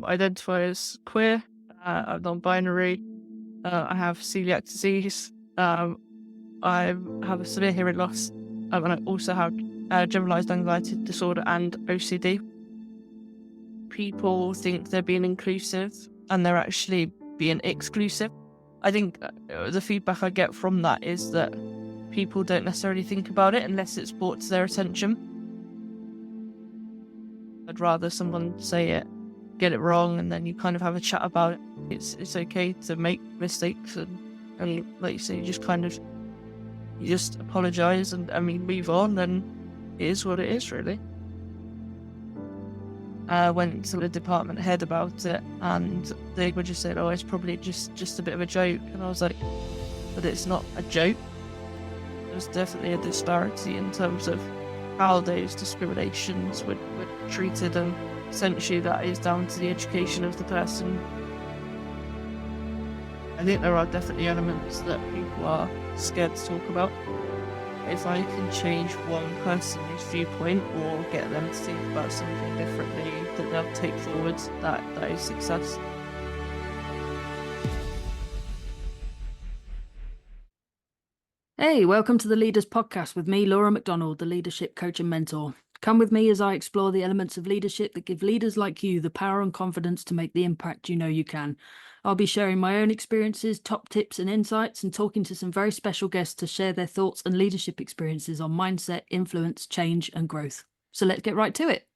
identify as queer, I'm non-binary, I have celiac disease, I have a severe hearing loss, and I also have generalized anxiety disorder and OCD. People think they're being inclusive and they're actually being exclusive. I think the feedback I get from that is that people don't necessarily think about it unless it's brought to their attention. I'd rather someone say it, get it wrong, and then you kind of have a chat about it. It's okay to make mistakes, and like you say, you just apologise and move on, and it is what it is, really. I went to the department head about it, and they were just saying, "Oh, it's probably just a bit of a joke," and I was like, "But it's not a joke." There's definitely a disparity in terms of how those discriminations were treated, and essentially that is down to the education of the person. I think there are definitely elements that people are scared to talk about. If I can change one person's viewpoint or get them to think about something differently that they'll take forward, that is success. Hey, welcome to the Leaders Podcast with me, Laura McDonald, the leadership coach and mentor. Come with me as I explore the elements of leadership that give leaders like you the power and confidence to make the impact you know you can. I'll be sharing my own experiences, top tips and insights, and talking to some very special guests to share their thoughts and leadership experiences on mindset, influence, change, and growth. So let's get right to it.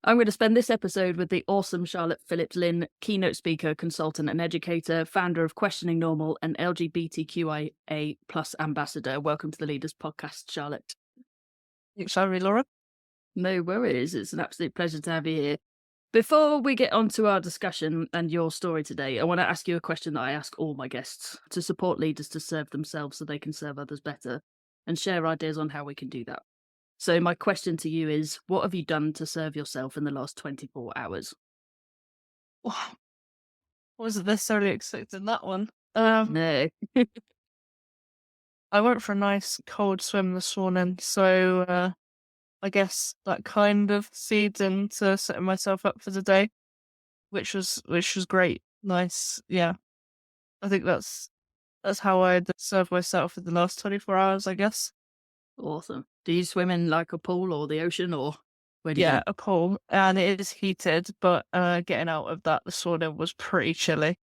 I'm going to spend this episode with the awesome Charlotte Phillips-Lynn, keynote speaker, consultant and educator, founder of Questioning Normal and LGBTQIA+ ambassador. Welcome to the Leaders Podcast, Charlotte. Thanks for having me, Laura. No worries. It's an absolute pleasure to have you here. Before we get on to our discussion and your story today, I want to ask you a question that I ask all my guests to support leaders to serve themselves so they can serve others better and share ideas on how we can do that. So my question to you is, what have you done to serve yourself in the last 24 hours? Wow. Wasn't necessarily expecting that one. No. I went for a nice cold swim this morning, so I guess that kind of feeds into setting myself up for the day, which was great. Nice, yeah. I think that's how I'd serve myself in the last 24 hours, I guess. Awesome. Do you swim in like a pool or the ocean, or where do you go? A pool, and it is heated, but getting out of that this morning was pretty chilly.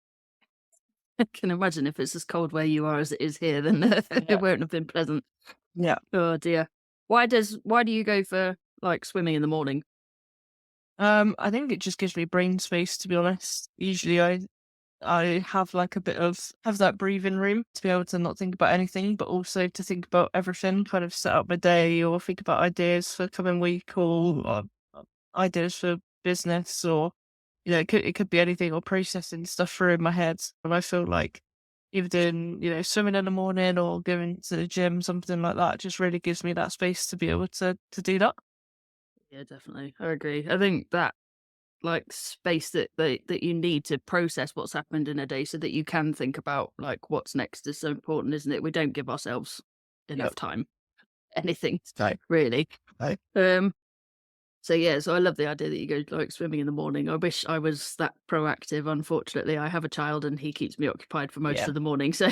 I can imagine if it's as cold where you are as it is here, then it won't have been pleasant. Yeah. Oh dear. Why do you go for like swimming in the morning? I think it just gives me brain space, to be honest. Usually I have like a bit of that breathing room to be able to not think about anything, but also to think about everything, kind of set up my day or think about ideas for the coming week or ideas for business, or it could be anything, or processing stuff through in my head. And I feel like either doing swimming in the morning or going to the gym, something like that, just really gives me that space to be able to do that. Yeah, definitely. I agree. I think that like space that you need to process what's happened in a day so that you can think about like what's next is so important, isn't it? We don't give ourselves enough time. Anything, really. Right. So I love the idea that you go like swimming in the morning. I wish I was that proactive. Unfortunately, I have a child and he keeps me occupied for most of the morning. So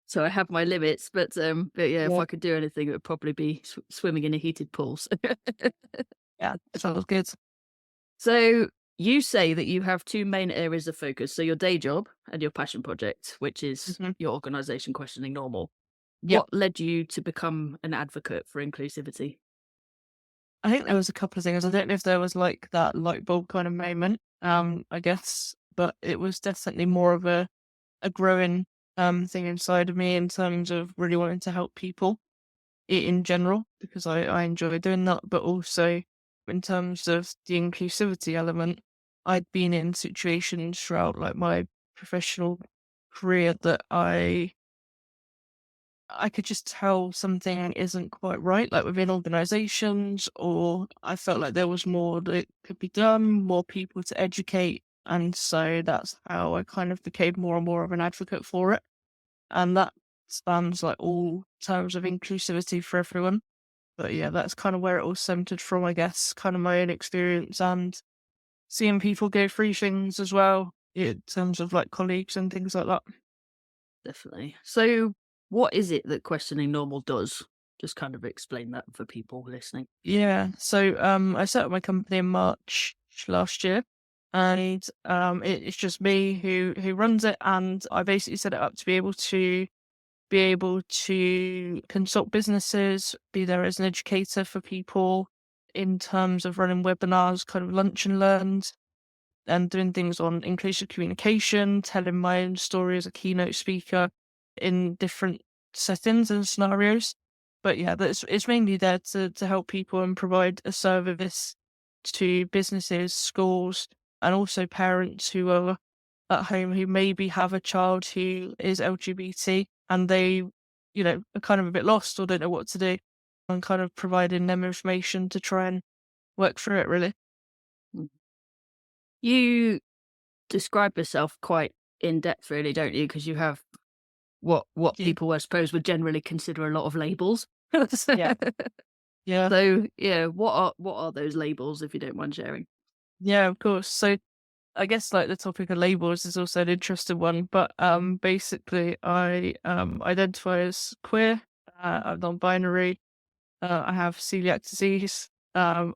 so I have my limits, but if I could do anything, it would probably be swimming in a heated pool. So yeah, it sounds good. So you say that you have two main areas of focus. So your day job and your passion project, which is your organisation Questioning Normal. Yep. What led you to become an advocate for inclusivity? I think there was a couple of things. I don't know if there was like that light bulb kind of moment, I guess, but it was definitely more of a growing thing inside of me in terms of really wanting to help people in general, because I enjoy doing that, but also in terms of the inclusivity element, I'd been in situations throughout like my professional career that I could just tell something isn't quite right, like within organizations, or I felt like there was more that could be done, more people to educate. And so that's how I kind of became more and more of an advocate for it. And that spans like all terms of inclusivity for everyone. But yeah, that's kind of where it all centered from, I guess, kind of my own experience and seeing people go through things as well in terms of like colleagues and things like that. Definitely. So, what is it that questioning normal does? Just kind of explain that for people listening. Yeah. So I set up my company in March last year, and it's just me who runs it, and I basically set it up to be able to consult businesses, be there as an educator for people in terms of running webinars, kind of lunch and learns, and doing things on inclusive communication, telling my own story as a keynote speaker in different settings and scenarios. But yeah, that's it's mainly there to help people and provide a service to businesses, schools, and also parents who are at home who maybe have a child who is LGBT and they, are kind of a bit lost or don't know what to do, and kind of providing them information to try and work through it really. Mm. You describe yourself quite in depth, really, don't you? Because you have what Yeah. people, I suppose, would generally consider a lot of labels. Yeah. Yeah. So, yeah, what are those labels, if you don't mind sharing? Yeah, of course. So I guess like the topic of labels is also an interesting one, but basically I identify as queer, I'm non-binary, I have celiac disease, I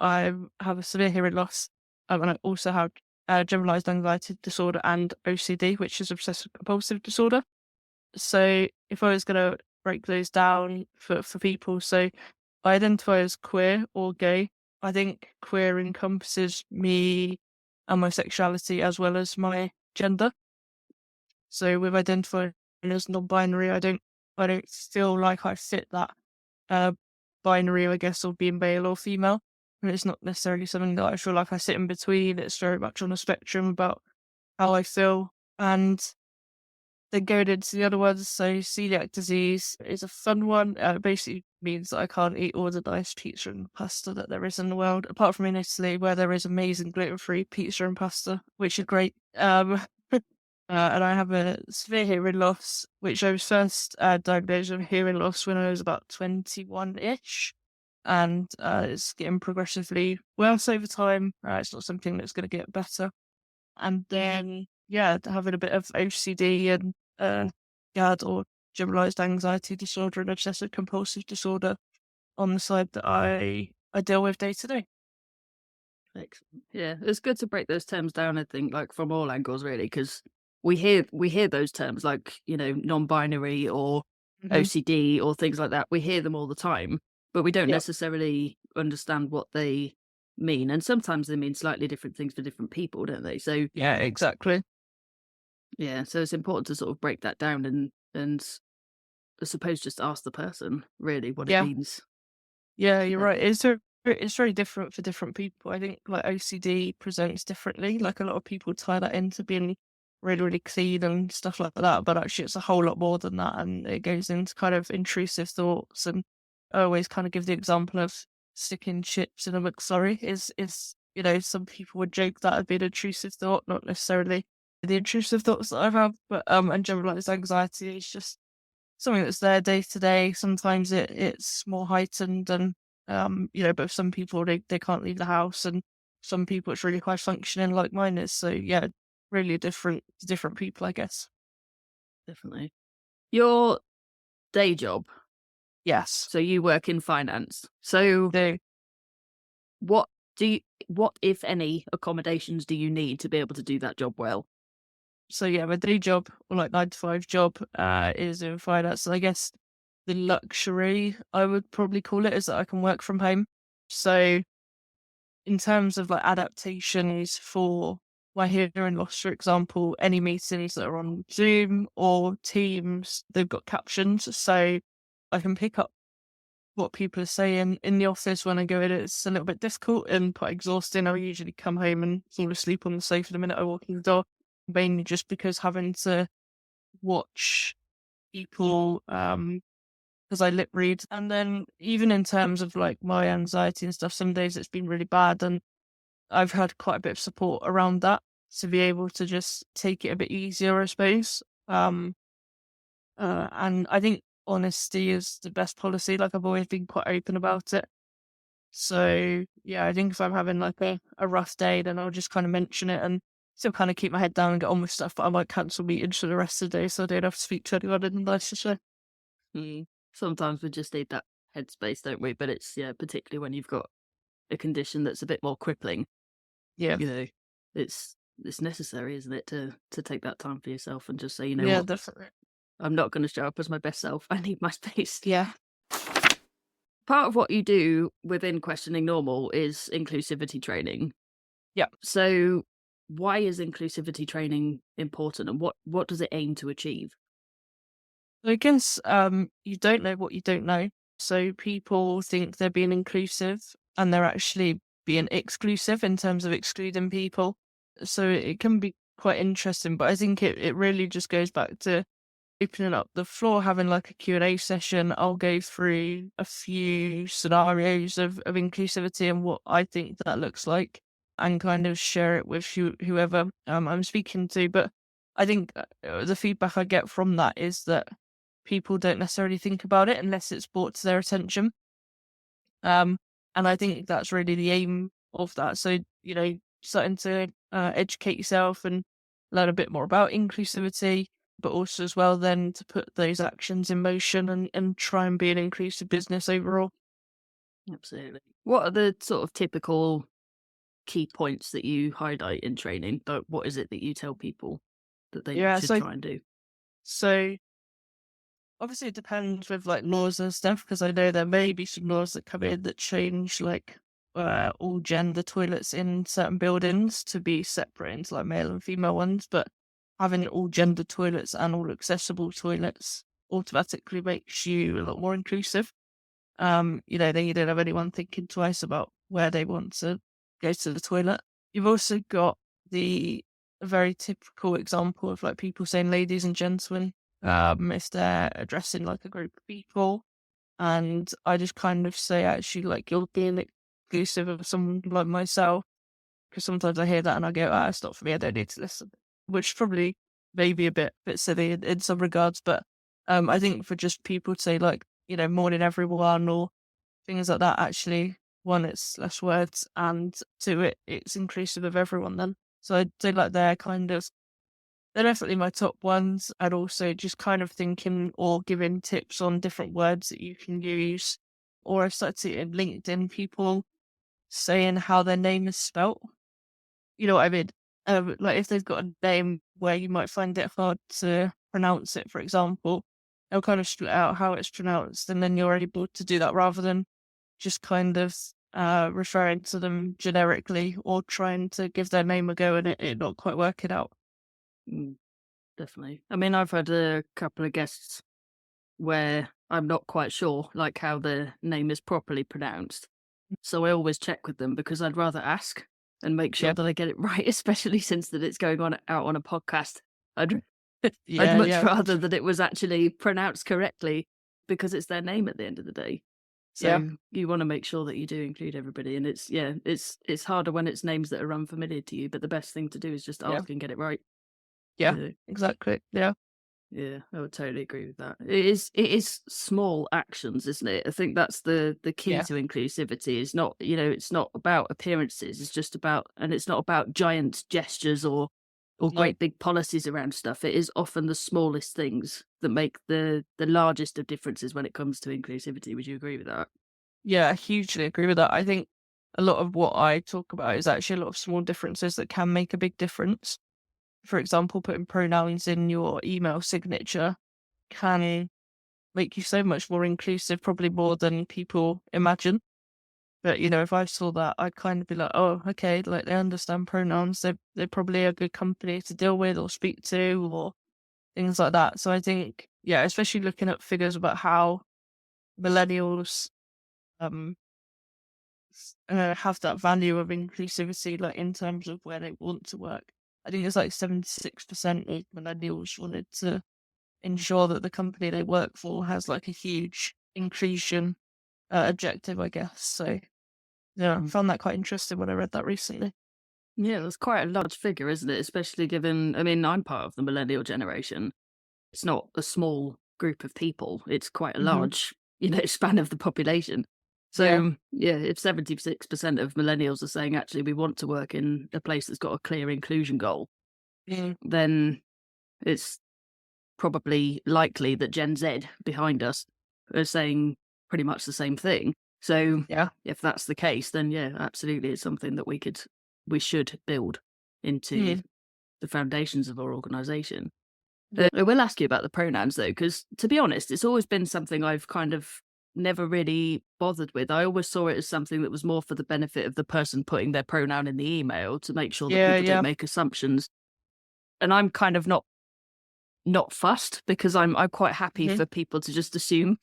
have a severe hearing loss, and I also have generalized anxiety disorder and OCD, which is obsessive compulsive disorder. So if I was gonna break those down for people, so I identify as queer or gay. I think queer encompasses me and my sexuality as well as my gender. So with identifying as non-binary, I don't feel like I fit that uh binary, I guess, of being male or female. And it's not necessarily something that I feel like I sit in between. It's very much on a spectrum about how I feel. And then going into the other ones, so celiac disease is a fun one. It basically means that I can't eat all the nice pizza and pasta that there is in the world, apart from in Italy, where there is amazing gluten-free pizza and pasta, which are great. And I have a severe hearing loss, which I was first diagnosed with hearing loss when I was about 21-ish. And it's getting progressively worse over time. It's not something that's going to get better. And then, yeah, having a bit of OCD and GAD or generalized anxiety disorder and obsessive compulsive disorder on the side that I deal with day to day. Excellent. Yeah, it's good to break those terms down, I think, like from all angles, really, because we hear those terms like, non-binary or Mhm. OCD or things like that. We hear them all the time, but we don't Yeah. necessarily understand what they mean. And sometimes they mean slightly different things for different people, don't they? So Yeah, exactly. yeah, so it's important to sort of break that down and I suppose just ask the person really what it Yeah. means. Yeah, you're Yeah, right. It's very different for different people. I think like OCD presents differently. Like a lot of people tie that into being really, really clean and stuff like that. But actually it's a whole lot more than that. And it goes into kind of intrusive thoughts. And I always kind of give the example of sticking chips in a McFlurry is, some people would joke that would be an intrusive thought, not necessarily the intrusive thoughts that I've had, but and generalized anxiety is just something that's there day to day. Sometimes it's more heightened and but some people they can't leave the house and some people it's really high functioning like mine is. So yeah, really different people, I guess. definitely. Your day job, Yes. so you work in finance. So They what what, if any, accommodations do you need to be able to do that job well? so yeah, my day job or like 9 to 5 job is in finance. And I guess the luxury I would probably call it is that I can work from home. So in terms of like adaptations for my hearing loss, for example, any meetings that are on Zoom or Teams, they've got captions. So I can pick up what people are saying in the office when I go in. It's a little bit difficult and quite exhausting. I usually come home and fall asleep on the sofa the minute I walk in the door, mainly just because having to watch people because I lip read. And then even in terms of like my anxiety and stuff, some days it's been really bad and I've had quite a bit of support around that to be able to just take it a bit easier, I suppose. And I think honesty is the best policy. Like I've always been quite open about it. So yeah, I think if I'm having like a rough day, then I'll just kind of mention it and still kind of keep my head down and get on with stuff. But I might cancel meetings for the rest of the day so I don't have to speak to anyone in the relationship. Sometimes we just need that headspace, don't we? But it's, yeah, particularly when you've got a condition that's a bit more crippling, Yeah, you know, it's necessary, isn't it, to take that time for yourself and just say, you know yeah, what, definitely. I'm not going to show up as my best self. I need my space. Yeah, Part of what you do within Questioning Normal is inclusivity training. yeah. So why is inclusivity training important, and what does it aim to achieve? So I guess you don't know what you don't know. So people think they're being inclusive and they're actually being exclusive in terms of excluding people. So it can be quite interesting, but I think it really just goes back to opening up the floor, having like a Q&A session. I'll go through a few scenarios of inclusivity and what I think that looks like and kind of share it with whoever I'm speaking to. But I think the feedback I get from that is that people don't necessarily think about it unless it's brought to their attention. Um, and I think that's really the aim of that. So, starting to educate yourself and learn a bit more about inclusivity, but also as well then to put those actions in motion and try and be an inclusive business overall. Absolutely. What are the sort of typical key points that you highlight in training? Like, what is it that you tell people that they Yeah, should so try and do? so obviously it depends with like laws and stuff because I know there may be some laws that come in that change like all gender toilets in certain buildings to be separate into like male and female ones, but having all gender toilets and all accessible toilets automatically makes you a lot more inclusive. Then you don't have anyone thinking twice about where they want to go to the toilet. You've also got the very typical example of like people saying ladies and gentlemen, if they're addressing like a group of people. And I just kind of say, actually, like you're being exclusive of someone like myself, because sometimes I hear that and I go, it's not for me. I don't need to listen, which probably maybe a bit silly in some regards. But I think for just people to say like, morning everyone or things like that, actually, one, it's less words, and two, it's inclusive of everyone then. So I'd say like they're definitely my top ones. And also just kind of thinking or giving tips on different words that you can use. Or I've started seeing LinkedIn people saying how their name is spelt. You know what I mean? Like if they've got a name where you might find it hard to pronounce it, for example, they'll kind of split out how it's pronounced, and then you're able to do that rather than just kind of referring to them generically or trying to give their name a go and it not quite working out. Mm, definitely. I mean, I've had a couple of guests where I'm not quite sure, like, how the name is properly pronounced. So I always check with them because I'd rather ask and make sure Yeah, that I get it right, especially since that it's going on out on a podcast. I'd I'd yeah, much yeah, of rather course. that it was actually pronounced correctly because it's their name at the end of the day. Yeah, So you want to make sure that you do include everybody, and it's harder when it's names that are unfamiliar to you. But the best thing to do is just yeah, ask and get it right. yeah, Yeah. exactly. Yeah, Yeah, I would totally agree with that. It is small actions, isn't it? I think that's the key yeah, to inclusivity. Is not, it's not about appearances. It's just about, and it's not about giant gestures or no, great big policies around stuff. It is often the smallest things that make the largest of differences when it comes to inclusivity. Would you agree with that? yeah, I hugely agree with that. I think a lot of what I talk about is actually a lot of small differences that can make a big difference. For example, putting pronouns in your email signature can make you so much more inclusive, probably more than people imagine. But, if I saw that, I'd kind of be like, oh, okay, like they understand pronouns. They're probably a good company to deal with or speak to or things like that. So I think, yeah, especially looking at figures about how millennials um have that value of inclusivity, like in terms of where they want to work. I think it's like 76% of millennials wanted to ensure that the company they work for has like a huge inclusion objective, I guess. So yeah, I Mm. found that quite interesting when I read that recently. Yeah, that's quite a large figure, isn't it? Especially given, I mean, I'm part of the millennial generation. It's not a small group of people. It's quite a Mhm. large, span of the population. Yeah. So yeah, if 76% of millennials are saying actually we want to work in a place that's got a clear inclusion goal, Mm. then it's probably likely that Gen Z behind us are saying pretty much the same thing. So Yeah. if that's the case, then yeah, absolutely, it's something that we should build into Mm. the foundations of our organisation. Yeah. I will ask you about the pronouns though, because to be honest, it's always been something I've kind of never really bothered with. I always saw it as something that was more for the benefit of the person putting their pronoun in the email to make sure that Yeah, people don't yeah. make assumptions. And I'm kind of not fussed because I'm quite happy Mhm. for people to just assume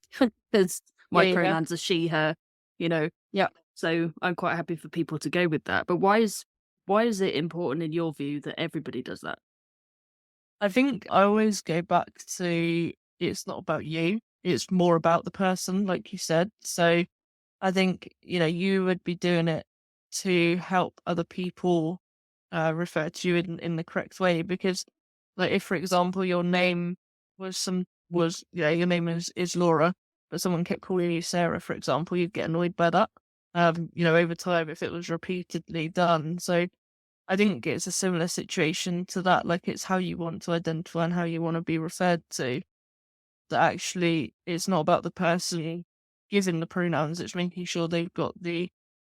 because Yeah, my yeah. pronouns are she, her, you know. Yeah. So I'm quite happy for people to go with that. But why is it important in your view that everybody does that? I think I always go back to it's not about you, it's more about the person, like you said. So I think, you would be doing it to help other people refer to you in the correct way. Because, like, if, for example, your name your name is Laura, but someone kept calling you Sarah, for example, you'd get annoyed by that, over time if it was repeatedly done. So I think it's a similar situation to that. Like, it's how you want to identify and how you want to be referred to. That actually it's not about the person giving the pronouns, it's making sure they've got the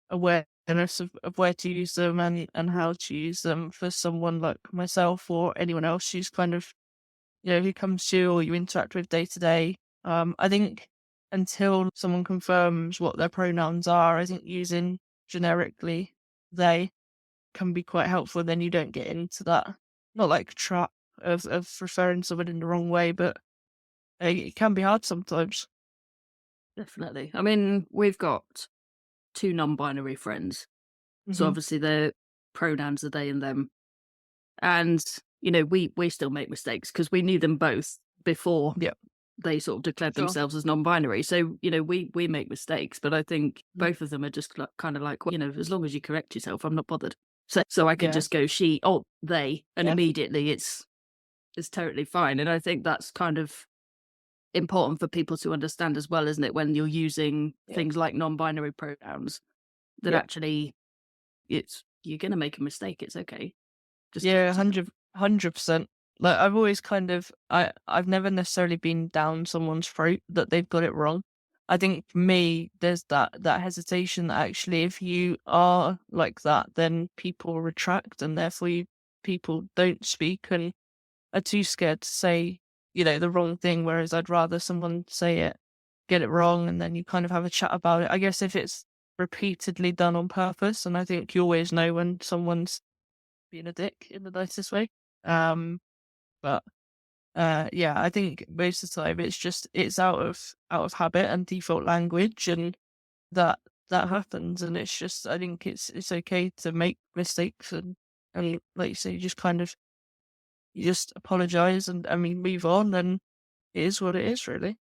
awareness of where to use them and how to use them for someone like myself or anyone else who's kind of, who comes to you or you interact with day to day. I think until someone confirms what their pronouns are, I think using generically they can be quite helpful. Then you don't get into that, not like trap of referring to someone in the wrong way, but it can be hard sometimes. Definitely. I mean, we've got two non-binary friends. So Mhm. obviously their pronouns are they and them. And, we still make mistakes because we knew them both before Yeah, they sort of declared sure. themselves as non-binary. So, we make mistakes, but I think Mhm. both of them are just kind of like, well, as long as you correct yourself, I'm not bothered. So I could Yeah, just go she, oh, they, and yeah, immediately it's totally fine. And I think that's kind of important for people to understand as well, isn't it? When you're using yeah, things like non-binary pronouns, that yeah. actually you're gonna make a mistake. It's okay. Just Yeah, correct yourself. 100%. Like, I've always kind of I've never necessarily been down someone's throat that they've got it wrong. I think for me, there's that hesitation that actually if you are like that, then people retract and therefore people don't speak and are too scared to say, the wrong thing, whereas I'd rather someone say it, get it wrong, and then you kind of have a chat about it. I guess if it's repeatedly done on purpose, and I think you always know when someone's being a dick in the nicest way. Um, but yeah, I think most of the time it's out of habit and default language, and that that happens, and it's just I think it's okay to make mistakes and like you say, you just apologize and I mean move on, and it is what it is, really.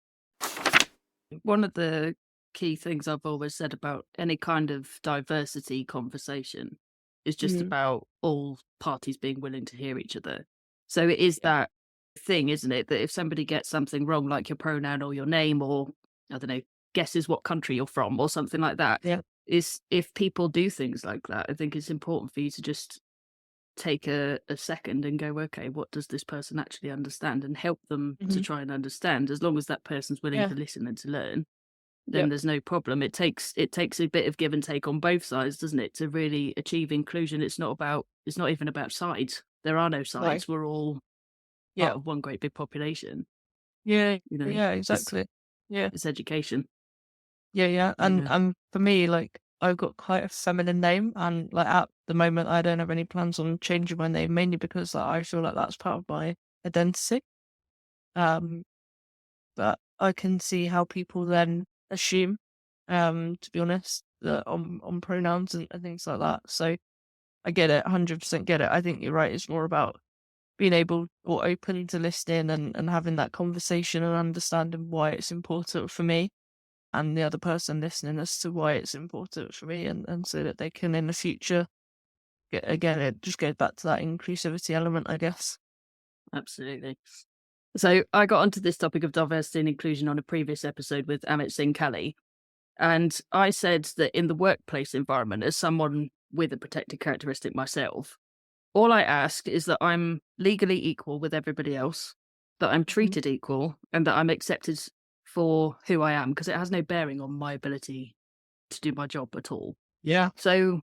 One of the key things I've always said about any kind of diversity conversation is just Mm, about all parties being willing to hear each other. So it is yeah, that thing, isn't it? That if somebody gets something wrong, like your pronoun or your name, or I don't know, guesses what country you're from or something like that, yeah, is if people do things like that, I think it's important for you to just take a second and go, okay, what does this person actually understand, and help them to hmm, try and understand. As long as that person's willing yeah, to listen and to learn, yeah, then there's no problem. It takes a bit of give and take on both sides, doesn't it, to really achieve inclusion. It's not even about sides. There are no no, sides. We're all yeah, part of one great big population. yeah, You know, yeah, it's exactly, yeah. it's education. Yeah, yeah, and Yeah. for me, like, I've got quite a feminine name, and like at the moment, I don't have any plans on changing my name, mainly because like, I feel like that's part of my identity. Um, but I can see how people then assume, to be honest, that on pronouns and things like that. So I get it, 100% get it. I think you're right. It's more about being able or open to listening and having that conversation and understanding why it's important for me and the other person listening as to why it's important for me and so that they can in the future get again it just goes back to that inclusivity element, I guess. Absolutely. So I got onto this topic of diversity and inclusion on a previous episode with Amit Singh Kelly. And I said that in the workplace environment, as someone with a protected characteristic myself, all I ask is that I'm legally equal with everybody else, that I'm Mhm. treated equal, and that I'm accepted for who I am, because it has no bearing on my ability to do my job at all. Yeah. So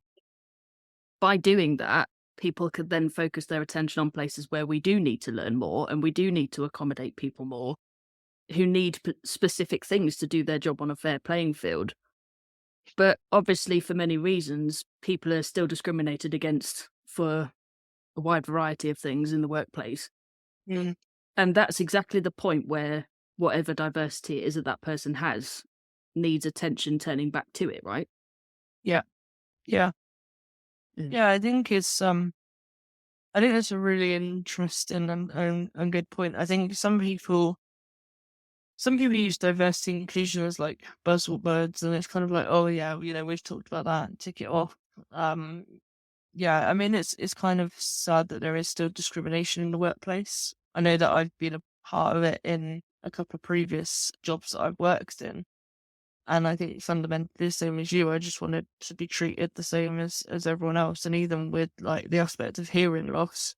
by doing that, people could then focus their attention on places where we do need to learn more and we do need to accommodate people more who need specific things to do their job on a fair playing field. But obviously, for many reasons, people are still discriminated against for a wide variety of things in the workplace. Mm. And that's exactly the point where whatever diversity it is that that person has needs attention turning back to it, right? Yeah. Yeah. Mm. Yeah. I think that's a really interesting and good point. I think some people use diversity and inclusion as like buzzwords, and it's kind of like, oh yeah, we've talked about that, tick it off. Um, yeah, I mean, it's kind of sad that there is still discrimination in the workplace. I know that I've been a part of it in a couple of previous jobs that I've worked in, and I think fundamentally the same as you. I just wanted to be treated the same as everyone else, and even with like the aspect of hearing loss,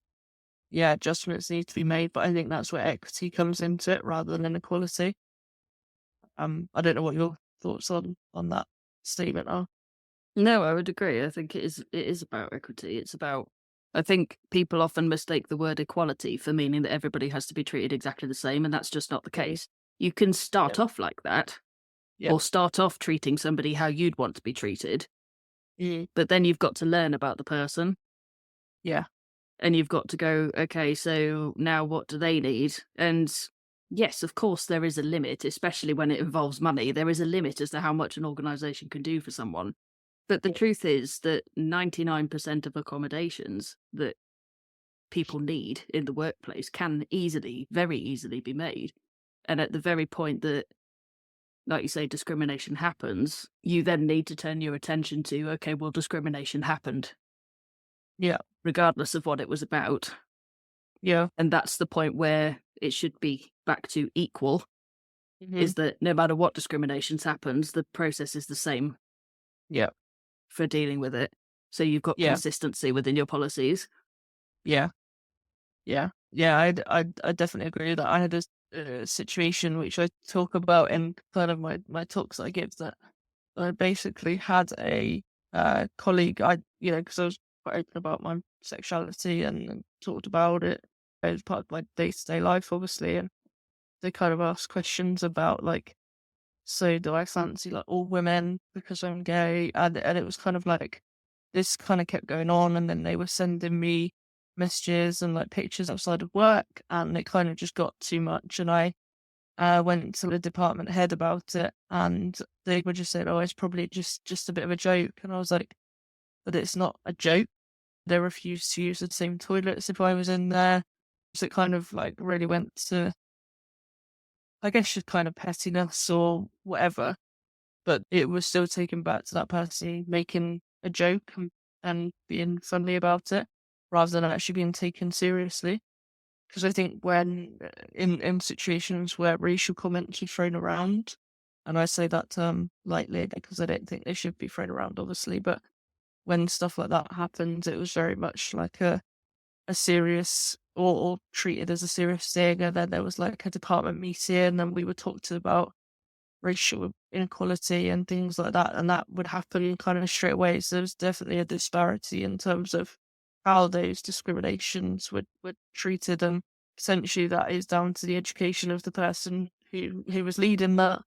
yeah, adjustments need to be made. But I think that's where equity comes into it rather than inequality. I don't know what your thoughts on that statement are. No, I would agree. I think it is about equity. It's about I think people often mistake the word equality for meaning that everybody has to be treated exactly the same, and that's just not the Mm. case. You can Yeah, start off like that, yeah, or start off treating somebody how you'd want to be treated, mm, but then you've got to learn about the person, yeah, and you've got to go, okay, so now what do they need? And yes, of course, there is a limit, especially when it involves money. There is a limit as to how much an organization can do for someone. But the yeah, truth is that 99% of accommodations that people need in the workplace can easily, very easily be made. And at the very point that, like you say, discrimination happens, you then need to turn your attention to, okay, well, discrimination happened, yeah, regardless of what it was about. yeah, And that's the point where it should be back to equal, mhm, is that no matter what discriminations happens, the process is the same yeah, for dealing with it. So you've got yeah, consistency within your policies. yeah, yeah, yeah. I definitely agree with that. I had a situation which I talk about in kind of my talks I give, that I basically had a colleague. Because I was quite open about my sexuality and talked about it as part of my day to day life, obviously, and they kind of asked questions about like, so do I fancy like all women because I'm gay? And it was kind of like this kind of kept going on, and then they were sending me messages and like pictures outside of work, and it kind of just got too much. And I went to the department head about it, and they were just saying, "Oh, it's probably just a bit of a joke." And I was like, "But it's not a joke." They refused to use the same toilets if I was in there, so it kind of like really went to, I guess, just kind of pettiness or whatever. But it was still taken back to that person making a joke and being funny about it, rather than actually being taken seriously. Because I think when in situations where racial comments are thrown around, and I say that term lightly because I don't think they should be thrown around, obviously, but when stuff like that happens, it was very much like a serious, or treated as a serious thing. And then there was like a department meeting, and we were talked to about racial inequality and things like that, and that would happen kind of straight away. So there's definitely a disparity in terms of how those discriminations were treated, and essentially that is down to the education of the person who was leading that,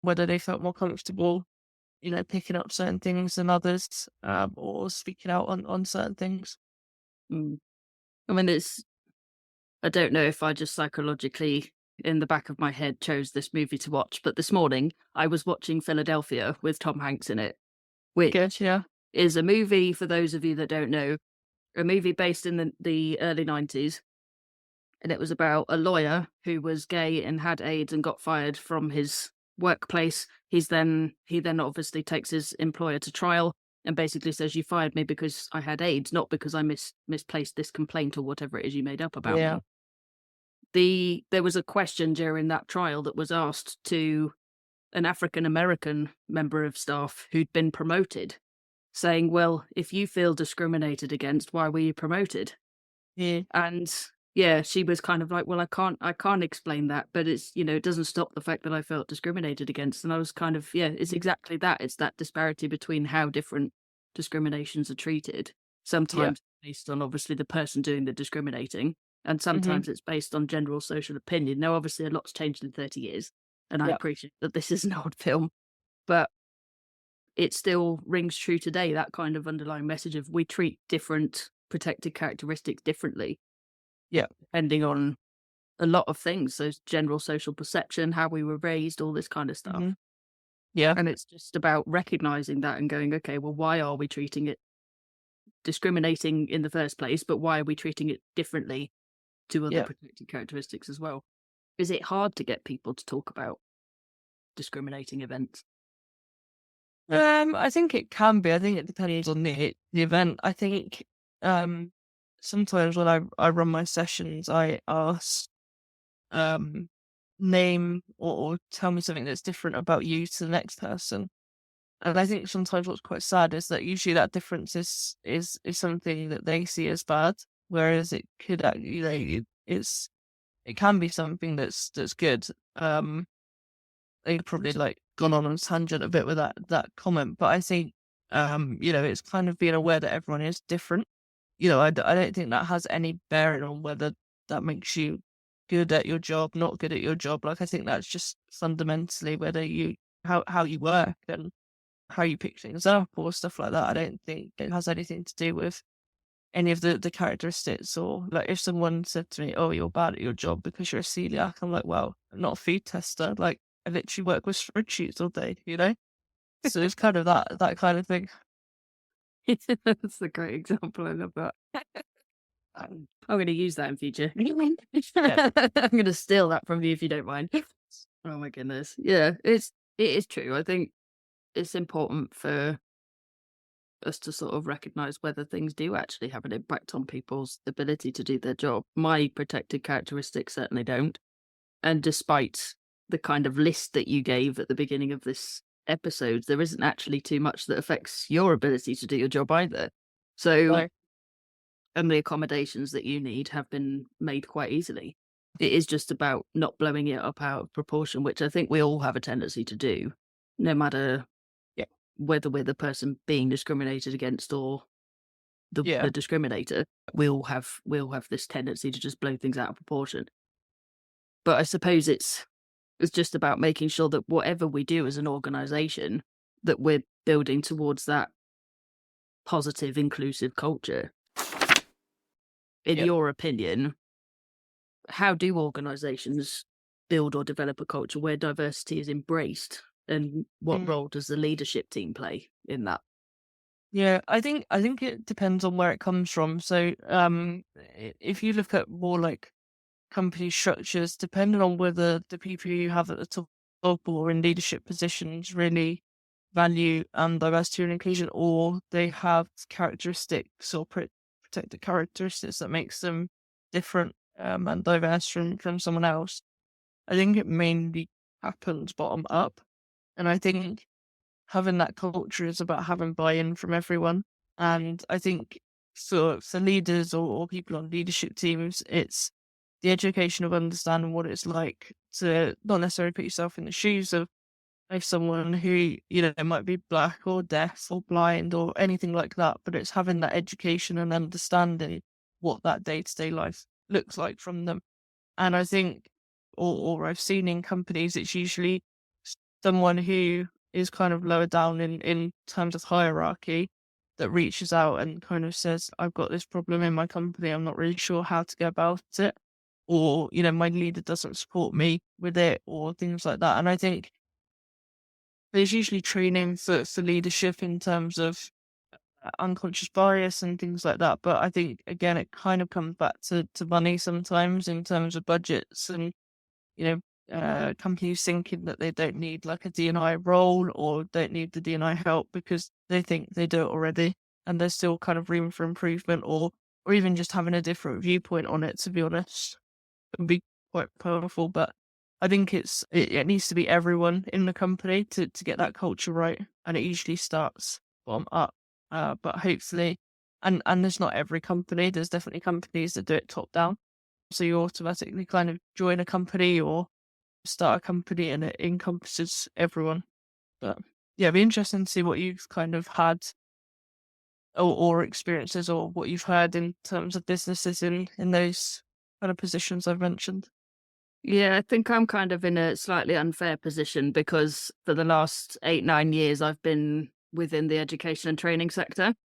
whether they felt more comfortable, picking up certain things than others, or speaking out on certain things. Mm. I mean, I don't know if I just psychologically, in the back of my head, chose this movie to watch, but this morning I was watching Philadelphia with Tom Hanks in it, which Good, yeah, is a movie, for those of you that don't know, a movie based in the early 90s. And it was about a lawyer who was gay and had AIDS and got fired from his workplace. He then obviously takes his employer to trial and basically says, "You fired me because I had AIDS, not because I misplaced this complaint or whatever it is you made up about yeah, me." there was a question during that trial that was asked to an African American member of staff who'd been promoted, saying, "Well, if you feel discriminated against, why were you promoted?" Yeah. And yeah, she was kind of like, "Well, I can't explain that, but it's, it doesn't stop the fact that I felt discriminated against." And I was kind of, yeah, it's exactly that. It's that disparity between how different discriminations are treated. Yeah. Sometimes based on obviously the person doing the discriminating, and Mhm. sometimes it's based on general social opinion. Now, obviously, a lot's changed in 30 years, and I Yeah. appreciate that this is an old film, but it still rings true today, that kind of underlying message of we treat different protected characteristics differently Yeah. depending on a lot of things. So general social perception, how we were raised, all this kind of stuff. Mhm. Yeah. And it's just about recognizing that and going, okay, well, why are we treating it discriminating in the first place? But why are we treating it differently to other Yeah. protected characteristics as well? Is it hard to get people to talk about discriminating events? I think it can be. I think it depends on the event. I think um sometimes when I run my sessions, I ask um name or tell me something that's different about you to the next person. And I think sometimes what's quite sad is that usually that difference is something that they see as bad, whereas it could actually, it can be something that's good. They've probably like gone on a tangent a bit with that comment, but I think it's kind of being aware that everyone is different. I don't think that has any bearing on whether that makes you good at your job, not good at your job. Like I think that's just fundamentally whether you how you work and how you pick things up or stuff like that. I don't think it has anything to do with any of the characteristics. Or like if someone said to me, "Oh, you're bad at your job because you're a celiac," I'm like, "Well, I'm not a food tester. Like I literally work with spreadsheets all day, you know." So it's kind of that kind of thing. That's a great example. I love that. I'm going to use that in future. Yeah. I'm going to steal that from you if you don't mind. Oh my goodness. Yeah, it is true. I think it's important for us to sort of recognize whether things do actually have an impact on people's ability to do their job. My protected characteristics certainly don't. And despite the kind of list that you gave at the beginning of this episode, there isn't actually too much that affects your ability to do your job either. So, So and the accommodations that you need have been made quite easily. It is just about not blowing it up out of proportion, which I think we all have a tendency to do, no matter yeah, whether we're the person being discriminated against or the yeah, discriminator. We'll have this tendency to just blow things out of proportion. But I suppose it's just about making sure that whatever we do as an organization, that we're building towards that positive, inclusive culture. In yeah. your opinion, how do organizations build or develop a culture where diversity is embraced? And what Mm. role does the leadership team play in that? Yeah, I think it depends on where it comes from. So, if you look at more like company structures, depending on whether the people you have at the top or in leadership positions really value diversity and inclusion, or they have characteristics or protected characteristics that makes them different and diverse from someone else. I think it mainly happens bottom up, and I think having that culture is about having buy-in from everyone. And I think for leaders or people on leadership teams, it's the education of understanding what it's like to not necessarily put yourself in the shoes of someone who, might be black or deaf or blind or anything like that, but it's having that education and understanding what that day-to-day life looks like from them. And I think, or I've seen in companies, it's usually someone who is kind of lower down in terms of hierarchy that reaches out and kind of says, "I've got this problem in my company. I'm not really sure how to go about it." Or, my leader doesn't support me with it or things like that. And I think there's usually training for leadership in terms of unconscious bias and things like that. But I think, again, it kind of comes back to money sometimes in terms of budgets and you know, companies thinking that they don't need like a D&I role or don't need the D&I help because they think they do it already and there's still kind of room for improvement or even just having a different viewpoint on it, to be honest, can be quite powerful. But I think it needs to be everyone in the company to get that culture right, and it usually starts bottom up. But hopefully, and there's not every company. There's definitely companies that do it top down. So you automatically kind of join a company or start a company, and it encompasses everyone. But yeah, it'd be interesting to see what you've kind of had or experiences, or what you've heard in terms of businesses in those kind of positions I've mentioned. Yeah, I think I'm kind of in a slightly unfair position because for the last 8, 9 years, I've been within the education and training sector,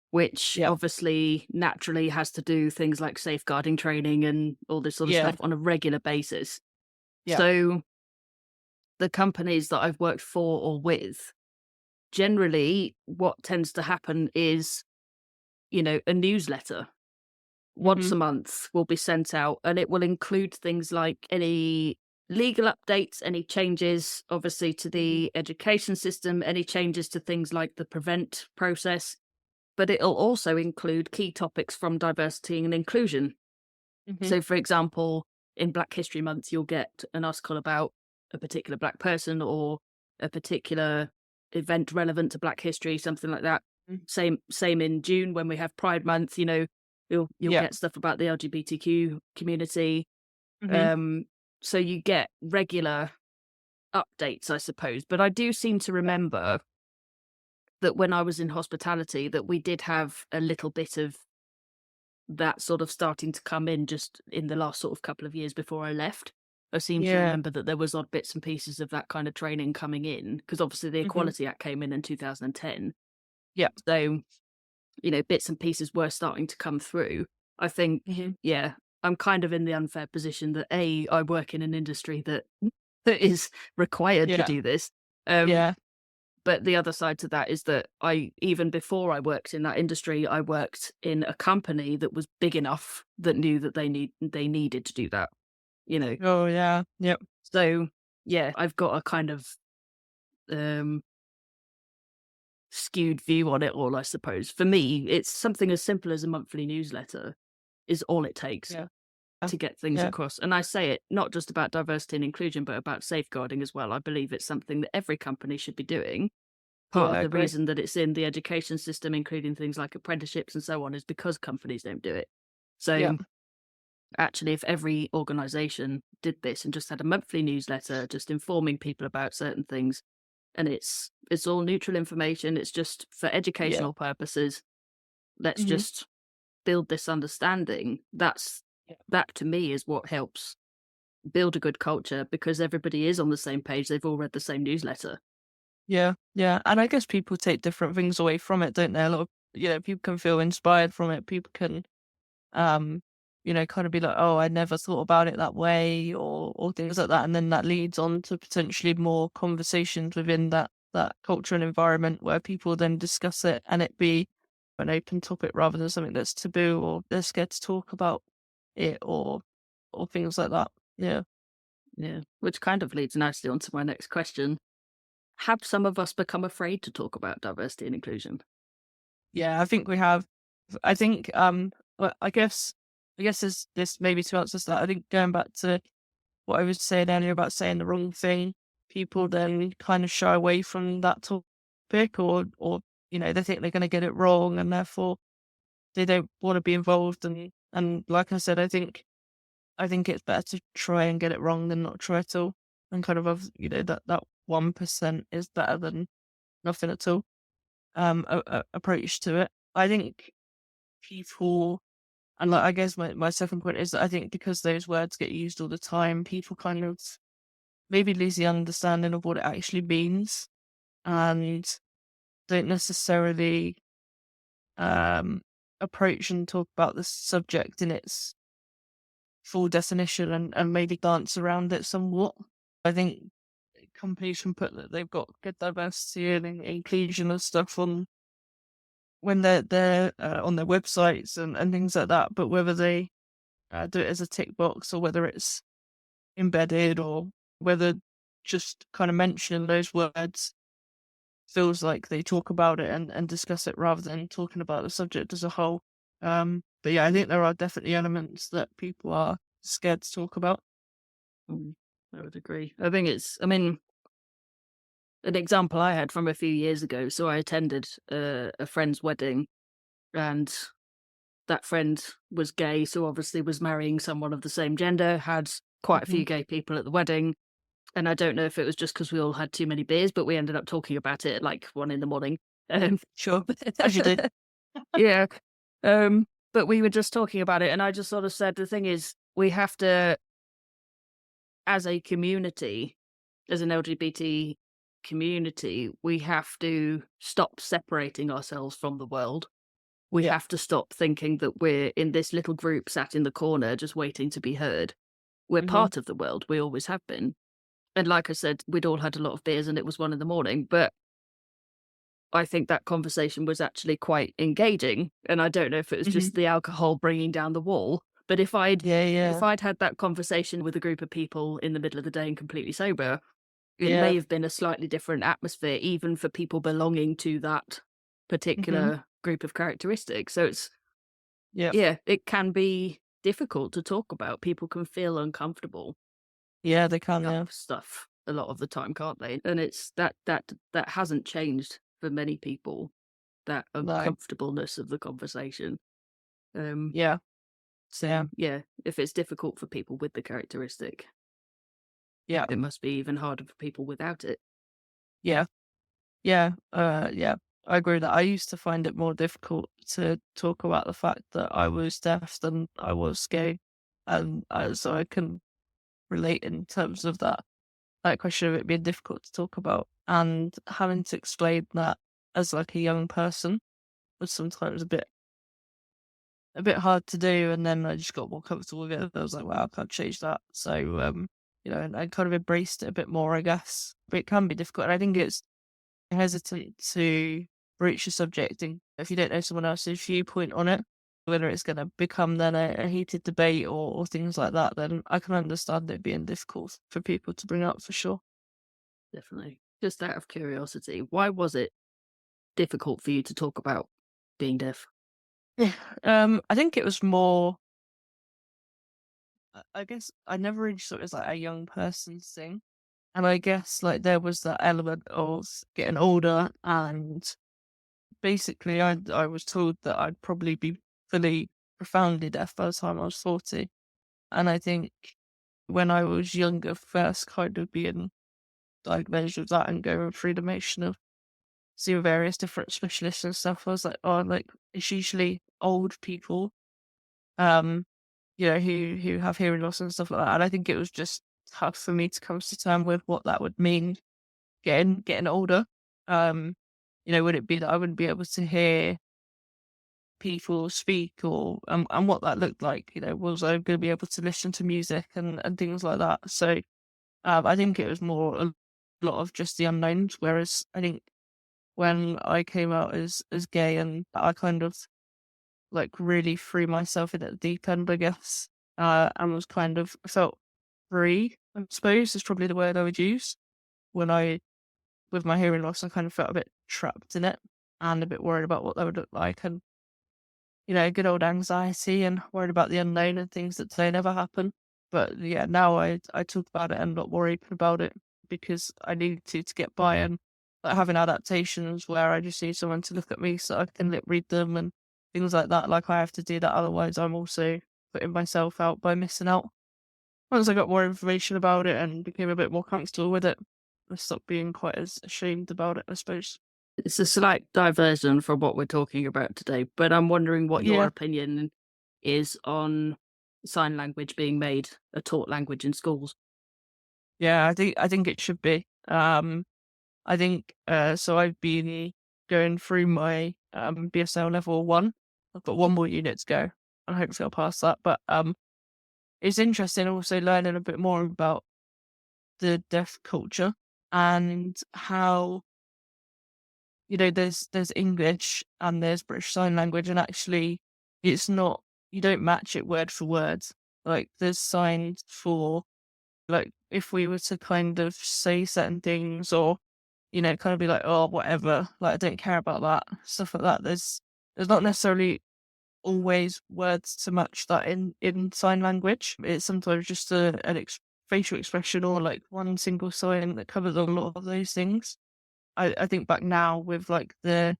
which Yeah. obviously naturally has to do things like safeguarding training and all this sort of Yeah. stuff on a regular basis. Yeah. So the companies that I've worked for or with, generally what tends to happen is, a newsletter once Mhm. a month will be sent out, and it will include things like any legal updates, any changes, obviously, to Mhm. the education system, any changes to things like the prevent process. But it'll also include key topics from diversity and inclusion. Mhm. So, for example, in Black History Month, you'll get an article about a particular Black person or a particular event relevant to Black history, something like that. Mhm. Same in June when we have Pride Month. You'll Yeah. get stuff about the LGBTQ community. Mhm. Um, so you get regular updates, I suppose. But I do seem to Yeah. remember that when I was in hospitality, that we did have a little bit of that sort of starting to come in just in the last sort of couple of years before I left. I seem to Yeah. remember that there was odd bits and pieces of that kind of training coming in because obviously the Mhm. Equality Act came in 2010. Yeah. So, bits and pieces were starting to come through. I think, Mhm. yeah, I'm kind of in the unfair position that I work in an industry that is required to Yeah. do this. Um, Yeah. but the other side to that is that even before I worked in that industry, I worked in a company that was big enough that knew that they needed to do that, you know. Oh, yeah. Yep. So yeah, I've got a kind of um skewed view on it all, I suppose. For me, it's something as simple as a monthly newsletter is all it takes Yeah. to get things Yeah. across. And I say it not just about diversity and inclusion, but about safeguarding as well. I believe it's something that every company should be doing. Part Yeah, of I the agree. reason that it's in the education system, including things like apprenticeships and so on, is because companies don't do it. Yeah. So actually, if every organization did this and just had a monthly newsletter, just informing people about certain things, and it's all neutral information, it's just for Yeah. educational purposes. Let's Mhm. just build this understanding. Yeah. That to me is what helps build a good culture because everybody is on the same page. They've all read the same newsletter. Yeah. Yeah. And I guess people take different things away from it, don't they? A lot of, people can feel inspired from it. People can, um, kind of be like, oh, I never thought about it that way, or things like that. And then that leads on to potentially more conversations within that culture and environment where people then discuss it, and it be an open topic rather than something that's taboo, or they're scared to talk about it, or things like that. Yeah. Yeah. Which kind of leads nicely on to my next question. Have some of us become afraid to talk about diversity and inclusion? Yeah, I think we have. I think, well, I guess this maybe to answer that. I think going back to what I was saying earlier about saying the wrong thing, people then kind of shy away from that topic, or they think they're going to get it wrong, and therefore they don't want to be involved. And like I said, I think it's better to try and get it wrong than not try at all. And kind of that 1% is better than nothing at all. Approach to it. I think people, and like, I guess my second point is that I think because those words get used all the time, people kind of maybe lose the understanding of what it actually means, and don't necessarily um approach and talk about the subject in its full definition, and maybe dance around it somewhat. I think companies can put that they've got good diversity and inclusion and stuff on when they're on their websites and things like that, but whether they do it as a tick box, or whether it's embedded, or whether just kind of mentioning those words feels like they talk about it and discuss it rather than talking about the subject as a whole. But yeah, I think there are definitely elements that people are scared to talk about. Mm, I would agree. I mean, an example I had from a few years ago. So I attended a friend's wedding, and that friend was gay, so obviously was marrying someone of the same gender, had quite a Hmm. few gay people at the wedding. And I don't know if it was just because we all had too many beers, but we ended up talking about it at like 1 a.m. Um, Sure, as you do. yeah. Um, but we were just talking about it, and I just sort of said the thing is, we have to, as a community, as an LGBT community, we have to stop separating ourselves from the world. We Yeah. have to stop thinking that we're in this little group sat in the corner just waiting to be heard. We're Hmm. part of the world. We always have been. And like I said, we'd all had a lot of beers and it was 1 a.m, but I think that conversation was actually quite engaging. And I don't know if it was Hmm. just the alcohol bringing down the wall, but if I'd Yeah, if yeah, I'd had that conversation with a group of people in the middle of the day and completely sober, it yeah. may have been a slightly different atmosphere, even for people belonging to that Hmm. particular group of characteristics. So it's, Yeah, yeah, it can be difficult to talk about. People can feel uncomfortable yeah, they can, about yeah. stuff a lot of the time, can't they? And it's that hasn't changed for many people, that No, uncomfortableness of the conversation. Um, yeah, yeah, so yeah, if it's difficult for people with the characteristic, yeah, it must be even harder for people without it. yeah, yeah, yeah. I agree with that. I used to find it more difficult to talk about the fact that I was deaf than I was gay, and so I can relate in terms of that question of it being difficult to talk about and having to explain that as like a young person was sometimes a bit hard to do, and then I just got more comfortable with it. I was like, "Wow, I can't change that." So, and I kind of embraced it a bit more, I guess. But it can be difficult, and I think it's hesitant to broach a subject, and if you don't know someone else's viewpoint on it, whether it's gonna become then a heated debate or things like that, then I can understand it being difficult for people to bring up for sure. Definitely. Just out of curiosity, why was it difficult for you to talk about being deaf? Yeah, I think it was more. I guess I never really saw it as like a young person's thing. And I guess like there was that element of getting older and basically I was told that I'd probably be fully profoundly deaf by the time I was 40. And I think when I was younger, first kind of being diagnosed with that and going through the motion of seeing various different specialists and stuff, I was like, oh, like it's usually old people, um, who have hearing loss and stuff like that. And I think it was just tough for me to come to terms with what that would mean getting older. Um, would it be that I wouldn't be able to hear people speak or and what that looked like? Was I going to be able to listen to music and things like that? So I think it was more a lot of just the unknowns. Whereas I think when I came out as gay and I kind of like really threw myself in at the deep end, I guess, and was kind of felt free. I suppose is probably the word I would use when I with my hearing loss, I kind of felt a bit trapped in it and a bit worried about what that would look like and, good old anxiety and worried about the unknown and things that may never happen. But yeah, now I talk about it and not worried about it because I need to get by and like having adaptations where I just need someone to look at me so I can lip read them and things like that. Like I have to do that, otherwise I'm also putting myself out by missing out. Once I got more information about it and became a bit more comfortable with it, I stopped being quite as ashamed about it, I suppose. It's a slight diversion from what we're talking about today, but I'm wondering what your Yeah. opinion is on sign language being made a taught language in schools. Yeah, I think it should be. I think so I've been going through my BSL level 1. I've got one more unit to go and hopefully I'll pass that. But it's interesting also learning a bit more about the deaf culture and how, there's English and there's British Sign Language, and actually it's not you don't match it word for word. Like there's signs for like if we were to kind of say certain things or, kind of be like, oh whatever, like I don't care about that, stuff like that. There's not necessarily always words to match that in sign language. It's sometimes just an facial expression or like one single sign that covers a lot of those things. I think back now with like the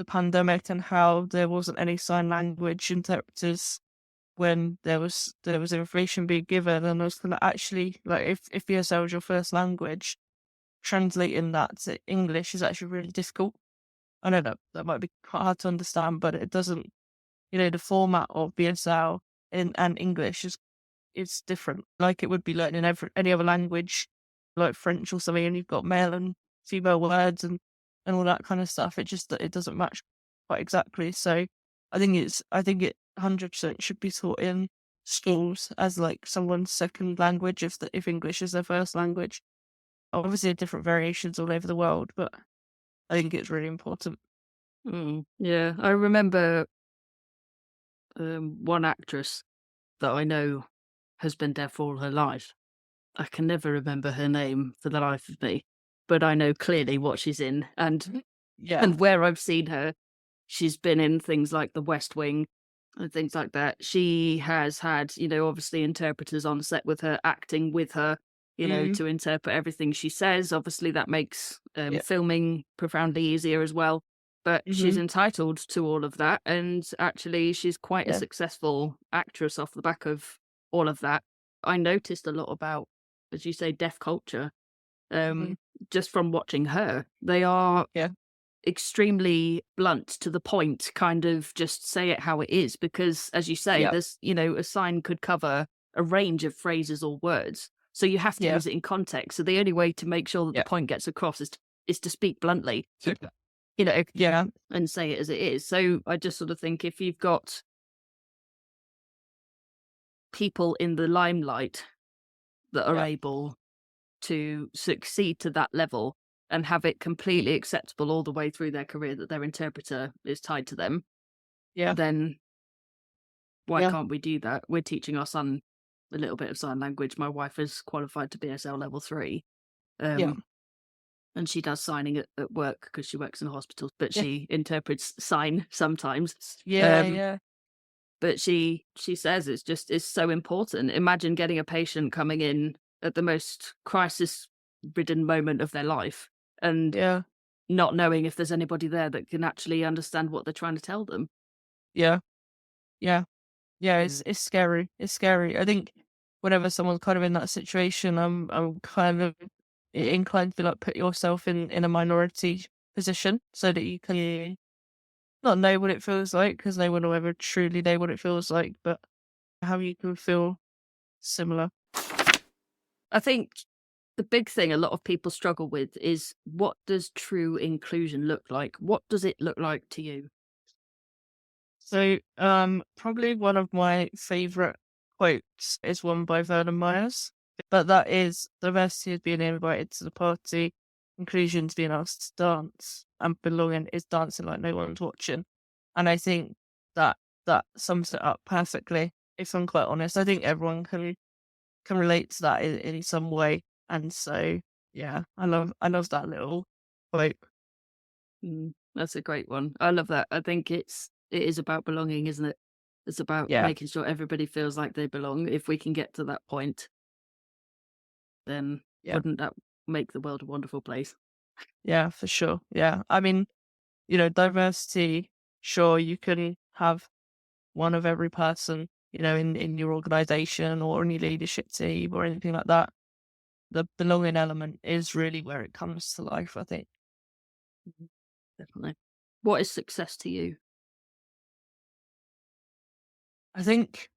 pandemic and how there wasn't any sign language interpreters when there was information being given, and I was kind of actually like if ESL is your first language, translating that to English is actually really difficult. I know that might be quite hard to understand, but it doesn't. The format of BSL and English is different. Like it would be learning any other language, like French or something, and you've got male and female words and all that kind of stuff. It doesn't match quite exactly. So I think it 100% should be taught in schools as like someone's second language if English is their first language. Obviously, different variations all over the world, but I think it's really important. Yeah, I remember one actress that I know has been deaf all her life. I can never remember her name for the life of me, but I know clearly what she's in Yeah. and where I've seen her. She's been in things like The West Wing and things like that. She has had, obviously interpreters on set with her, acting with her, Mm, to interpret everything she says. Obviously, that makes yeah. filming profoundly easier as well. But she's Mhm. entitled to all of that. And actually, she's quite a Yeah. successful actress off the back of all of that. I noticed a lot about, as you say, deaf culture, Mhm. just from watching her. They are Yeah. extremely blunt, to the point, kind of just say it how it is, because as you say, Yeah. there's a sign could cover a range of phrases or words, so you have to Yeah. use it in context. So the only way to make sure that the Yeah. point gets across is to speak bluntly, Super. you know Yeah. and say it as it is. So I just sort of think, if you've got people in the limelight that are Yeah. able to succeed to that level and have it completely acceptable all the way through their career that their interpreter is tied to them, Yeah. then why Yeah. can't we do that? We're teaching our son a little bit of sign language. My wife is qualified to BSL level 3, Yeah. and she does signing at work because she works in a hospital, but Yeah. she interprets sign sometimes. Yeah. Um, Yeah. but she says it's so important. Imagine getting a patient coming in at the most crisis-ridden moment of their life and Yeah. not knowing if there's anybody there that can actually understand what they're trying to tell them. Yeah. Yeah. Yeah. Yeah. It's scary. It's scary. I think whenever someone's kind of in that situation, I'm kind of inclined to like put yourself in a minority position so that you can not know what it feels like because no one will ever truly know what it feels like, but how you can feel similar. I think the big thing a lot of people struggle with is, what does true inclusion look like? What does it look like to you? So, probably one of my favorite quotes is one by Vernon Myers, but that is diversity is being invited to the party, inclusion is being asked to dance, and belonging is dancing like no one's watching. And I think that that sums it up perfectly. If I'm quite honest, I think everyone can relate to that in some way. And so, yeah, I love that little quote. That's a great one. I love that. I think it is about belonging, isn't it? It's about Yeah, making sure everybody feels like they belong. If we can get to that point, then yeah, wouldn't that make the world a wonderful place? yeah, for sure. Yeah, I mean, diversity. Sure, you can have one of every person, in your organization or in your leadership team or anything like that. The belonging element is really where it comes to life, I think. Mhm. Definitely. What is success to you? I think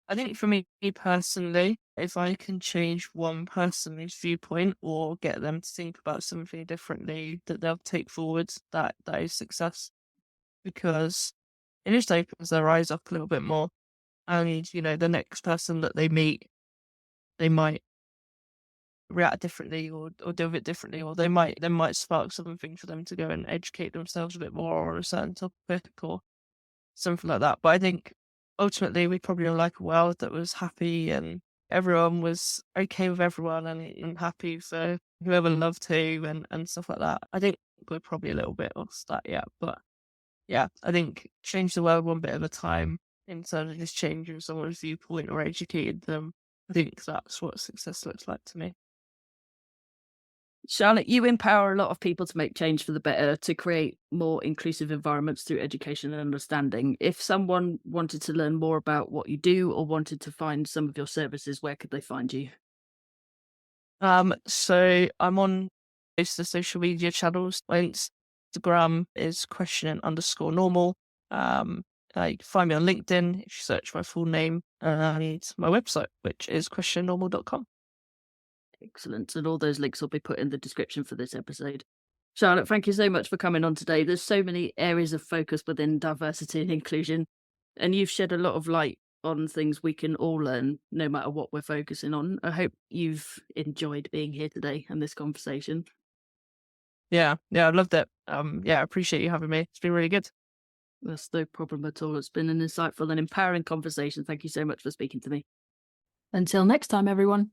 I think for me personally, if I can change one person's viewpoint or get them to think about something differently that they'll take forward, that is success. Because it just opens their eyes up a little bit more. And, the next person that they meet, they might react differently or do it differently, or they might spark something for them to go and educate themselves a bit more on a certain topic or something like that. But I think ultimately we probably all like a world that was happy and everyone was okay with everyone and happy for whoever loved who and stuff like that. I think we're probably a little bit off that yet, but yeah, I think change the world one bit at a time in terms of just changing someone's viewpoint or educating them I think that's what success looks like to me. Charlotte, you empower a lot of people to make change for the better, to create more inclusive environments through education and understanding. If someone wanted to learn more about what you do or wanted to find some of your services, where could they find you? So I'm on most of the social media channels. My Instagram is question_normal. You can find me on LinkedIn if you search my full name, and my website, which is questionnormal.com. Excellent. And all those links will be put in the description for this episode. Charlotte, thank you so much for coming on today. There's so many areas of focus within diversity and inclusion, and you've shed a lot of light on things we can all learn, no matter what we're focusing on. I hope you've enjoyed being here today and this conversation. Yeah, I loved it. I appreciate you having me. It's been really good. That's no problem at all. It's been an insightful and empowering conversation. Thank you so much for speaking to me. Until next time, everyone.